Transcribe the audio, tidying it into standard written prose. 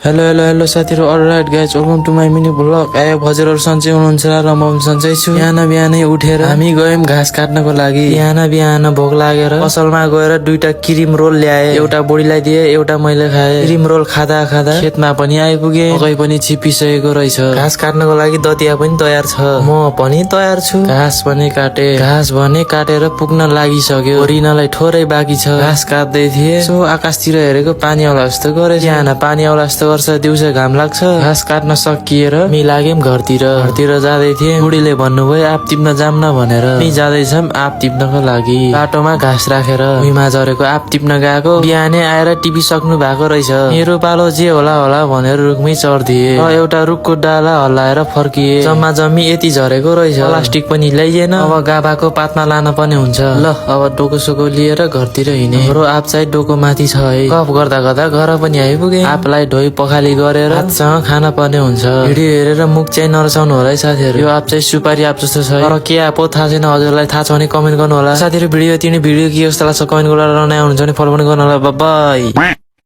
Hello hello hello साथीहरु, alright guys, welcome to my mini blog. हजुरहरु सन्चै हुनुहुन्छ र म पनि सन्चै छु। बिहान बिहानै उठेर हामी गयौं घाँस काट्नको लागि। बिहान बिहान भोक लागेर पसलमा गएर दुईटा क्रिम रोल ल्याए। एउटा बुढीलाई दिए, एउटा मैले खाए। क्रिम रोल खादा खादा खेतमा पनि आइपुगे। मकै पनि छिपिसकेको रहेछ। घाँस काट्नको लागि दतिया पनि तयार छ। म पनि तयार छु। घाँस पनि काटे। घाँस भने काटेर पुग्न लागिसक्यो। ओरिनलाई थोरै बाँकी छ। घाँस काट्दै थिए, सो आकाशतिर हेरेको पानी आउला जस्तो गरेछ। बिहान पानी आउला जस्तो गर्छ, दिउँसो घाम लाग्छ। घाँस काट्न सकिएर हामी लाग्यौं घरतिर जाँदै थिए। बुढीले भन्नुभयो आप टिप्न जाम न भनेर। हामी जाँदैछौं आप टिप्नको लागि। बाटोमा घाँस राखेर भुइँमा झरेको आप टिप्न गएको बिहानै आएर टिपिसक्नु भएको रहेछ। मेरो पालो जे होला होला भनेर रुखमै चढ्दिए र एउटा रुखको डाला हल्लाएर फर्किए। जम्मा जम्मी यति झरेको रहेछ। प्लास्टिक पनि ल्याइएन। अब गाभाको पातमा लान पनि हुन्छ। ल अब डोको सोको लिएर घरतिर हिँडे। हाम्रो आप चाहिँ डोको माथि छ है। गफ गर्दा गर्दा घर पनि आइपुगे। आपलाई धोइ पखाली गरेर हातसँग खान पर्ने हुन्छ। भिडियो हेरेर मुख चाहिँ नरसाउनु होला है साथीहरु। यो आप चाहिँ सुपारी आप जस्तो छ तर के आप हो थाहा छैन। हजुरलाई थाहा छ भने कमेन्ट गर्नु होला। साथीहरु भिडियो के कस्तो लाग्छ कमेन्ट गरेर नयाँ हुनुहुन्छ भने फलो पनि गर्नु होला। Bye bye.